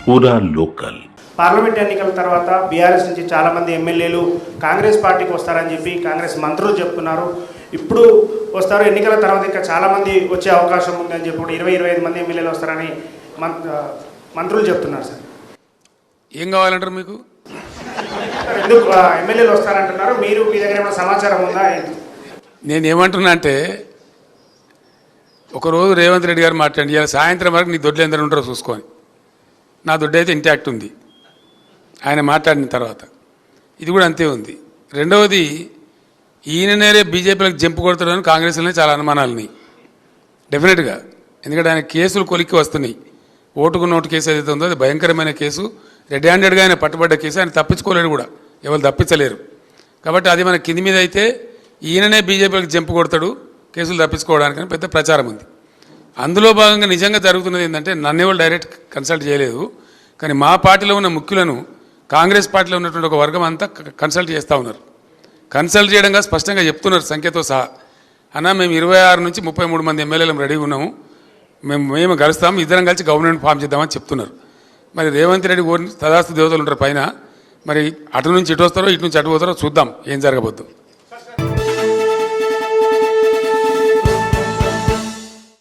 పూరా local. Parliament ఎన్నికల తర్వాత బీఆర్ఎస్ నుంచి చాలామంది ఎమ్మెల్యేలు కాంగ్రెస్ పార్టీకి వస్తారని చెప్పి కాంగ్రెస్ మంత్రులు చెప్తున్నారు. ఇప్పుడు వస్తారు, ఎన్నికల తర్వాత ఇంకా చాలామంది వచ్చే అవకాశం ఉంది అని చెప్పి 20-25 మంది ఎమ్మెల్యేలు వస్తారని మంత్రులు చెప్తున్నారు. సార్ ఏం కావాలంటారు మీకు? ఎందుకు ఎమ్మెల్యేలు వస్తారంటున్నారు? మీరు మీ దగ్గర ఏమైనా సమాచారం ఉందా? నేనేమంటున్నా అంటే, ఒకరోజు రేవంత్ రెడ్డి గారు మాట్లాడి ఇవాళ సాయంత్రం వరకు నీ దొడ్లు ఎందరు ఉంటారో చూసుకొని, నా దొడ్డు అయితే ఇంటాక్ట్ ఉంది ఆయన మాట్లాడిన తర్వాత. ఇది కూడా అంతే ఉంది. రెండవది, ఈయననే బీజేపీలకు జంపు కొడతాడని కాంగ్రెస్లోనే చాలా అనుమానాలున్నాయి డెఫినెట్గా. ఎందుకంటే ఆయన కేసులు కొలిక్కి వస్తున్నాయి. ఓటుకు నోటు కేసు ఏదైతే ఉందో అది భయంకరమైన కేసు. రెడ్ హ్యాండెడ్గా ఆయన పట్టుబడ్డ కేసు. ఆయన తప్పించుకోలేడు కూడా, ఎవరు తప్పించలేరు. కాబట్టి అది మన కింది మీద అయితే ఈయననే బీజేపీలకు జంపు కొడతాడు కేసులు తప్పించుకోవడానికి పెద్ద ప్రచారం ఉంది. అందులో భాగంగా నిజంగా జరుగుతున్నది ఏంటంటే, నన్ను ఎవరు డైరెక్ట్ కన్సల్ట్ చేయలేదు, కానీ మా పార్టీలో ఉన్న ముఖ్యులను కాంగ్రెస్ పార్టీలో ఉన్నటువంటి ఒక వర్గం అంతా కన్సల్ట్ చేస్తూ ఉన్నారు. కన్సల్ట్ చేయడంగా స్పష్టంగా చెప్తున్నారు సంఖ్యతో సహా. అన్నా మేము 26 నుంచి 33 మంది ఎమ్మెల్యేలు రెడీగా ఉన్నాము, మేము కలుస్తాము, ఇద్దరం కలిసి గవర్నమెంట్ ఫామ్ చేద్దామని చెప్తున్నారు. మరి రేవంత్ రెడ్డి తదాస్తు దేవతలు ఉంటారు పైన, మరి అటు నుంచి ఇటు వస్తారో ఇటు నుంచి అటు పోతారో చూద్దాం ఏం జరగబోద్దు.